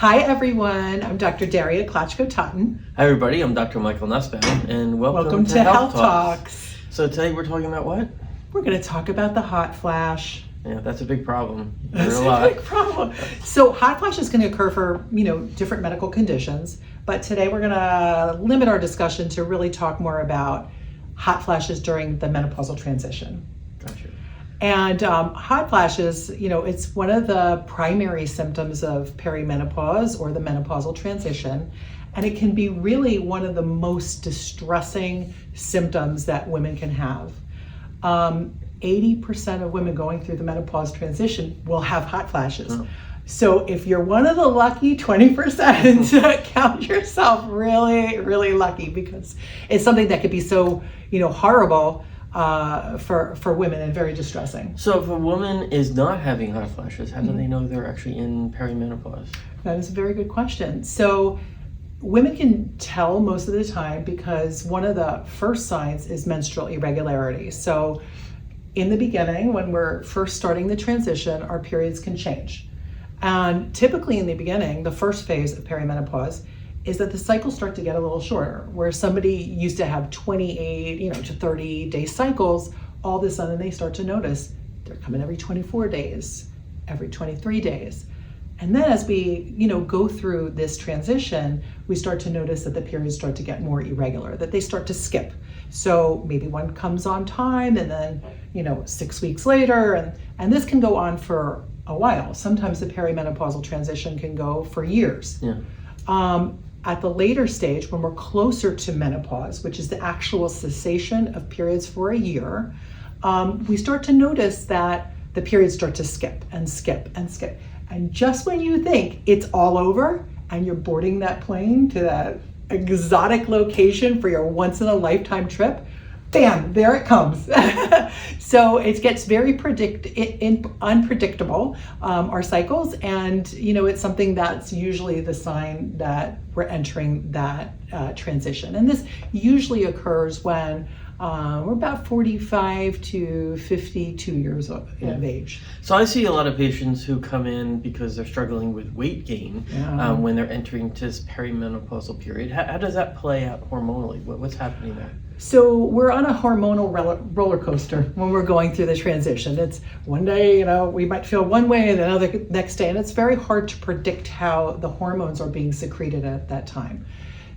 Hi everyone, I'm Dr. Daria Klachko, Totten. Hi everybody, I'm Dr. Michael Nusbaum, and welcome to HealthTalks. So today we're talking about what? We're going to talk about the hot flash. Yeah, that's a big problem. That's a big problem. So hot flash is going to occur for, different medical conditions, but today we're going to limit our discussion to really talk more about hot flashes during the menopausal transition. Gotcha. And hot flashes, it's one of the primary symptoms of perimenopause or the menopausal transition. And it can be really one of the most distressing symptoms that women can have. 80% of women going through the menopause transition will have hot flashes. Oh. So if you're one of the lucky 20%, count yourself really, really lucky, because it's something that could be so, horrible for women and very distressing. So if a woman is not having hot flashes, how do they know they're actually in perimenopause? That is a very good question. So women can tell most of the time because one of the first signs is menstrual irregularity. So in the beginning, when we're first starting the transition, our periods can change. And typically in the beginning, the first phase of perimenopause is that the cycles start to get a little shorter, where somebody used to have 28, to 30-day cycles. All of a sudden they start to notice they're coming every 24 days, every 23 days. And then as we, go through this transition, we start to notice that the periods start to get more irregular, that they start to skip. So maybe one comes on time and then, 6 weeks later, and this can go on for a while. Sometimes the perimenopausal transition can go for years. Yeah. At the later stage, when we're closer to menopause, which is the actual cessation of periods for a year, we start to notice that the periods start to skip and skip and skip. And just when you think it's all over and you're boarding that plane to that exotic location for your once-in-a-lifetime trip, bam, there it comes. So it gets very unpredictable, our cycles, and it's something that's usually the sign that we're entering that transition. And this usually occurs when we're about 45 to 52 years of age. So I see a lot of patients who come in because they're struggling with weight gain when they're entering this perimenopausal period. How does that play out hormonally? What's happening there? So we're on a hormonal roller coaster when we're going through the transition. It's one day, we might feel one way, and another next day, and it's very hard to predict how the hormones are being secreted at that time.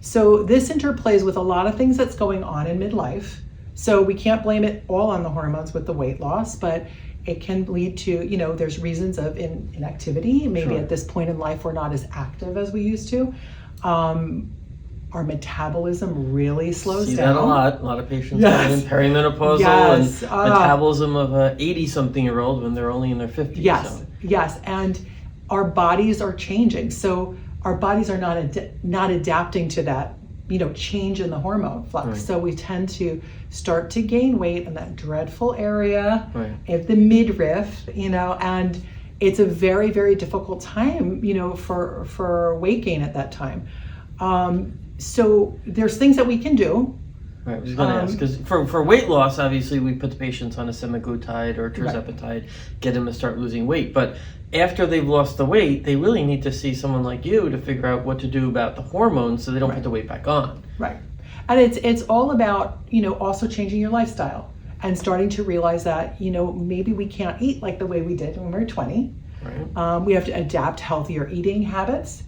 So this interplays with a lot of things that's going on in midlife. So we can't blame it all on the hormones with the weight loss, but it can lead to, there's reasons of inactivity. Maybe Sure. At this point in life, we're not as active as we used to. Our metabolism really slows down. See that a lot of patients coming in perimenopausal and metabolism of a 80-something-year-old when they're only in their 50s. Yes, and our bodies are changing. So our bodies are not adapting to that, change in the hormone flux. Right. So we tend to start to gain weight in that dreadful area right. of the midriff, and it's a very, very difficult time, for weight gain at that time. So there's things that we can do. Right, I was going to ask, because for weight loss, obviously we put the patients on a semaglutide or tirzepatide, get them to start losing weight. But after they've lost the weight, they really need to see someone like you to figure out what to do about the hormones so they don't put the weight back on. Right. And it's all about, also changing your lifestyle and starting to realize that, maybe we can't eat like the way we did when we were 20. Right. We have to adapt healthier eating habits.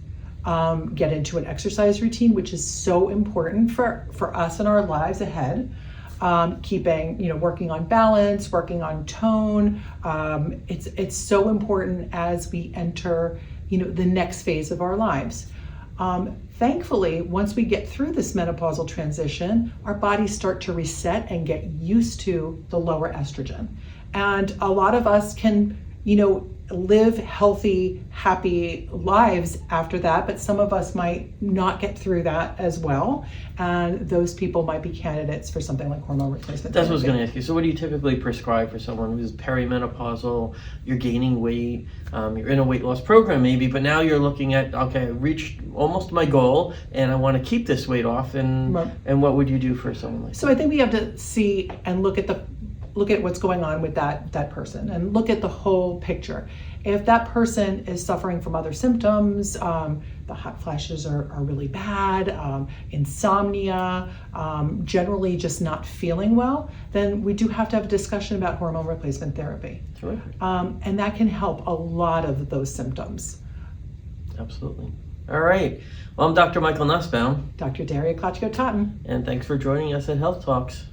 Get into an exercise routine, which is so important for us in our lives ahead. Keeping, working on balance, working on tone. It's so important as we enter, the next phase of our lives. Thankfully, once we get through this menopausal transition, our bodies start to reset and get used to the lower estrogen. And a lot of us can, live healthy, happy lives after that, but some of us might not get through that as well, and those people might be candidates for something like hormone replacement That's therapy. what I was going to ask you. So what do you typically prescribe for someone who's perimenopausal, you're gaining weight, you're in a weight loss program maybe, but now you're looking at, okay, I reached almost my goal and I want to keep this weight off, and what would you do for someone like that? So I think we have to see and look at look at what's going on with that person and look at the whole picture. If that person is suffering from other symptoms, the hot flashes are really bad, insomnia, generally just not feeling well, then we do have to have a discussion about hormone replacement therapy. Sure. And that can help a lot of those symptoms. Absolutely. All right. Well, I'm Dr. Michael Nusbaum. Dr. Daria Klachko Totten. And thanks for joining us at Health Talks.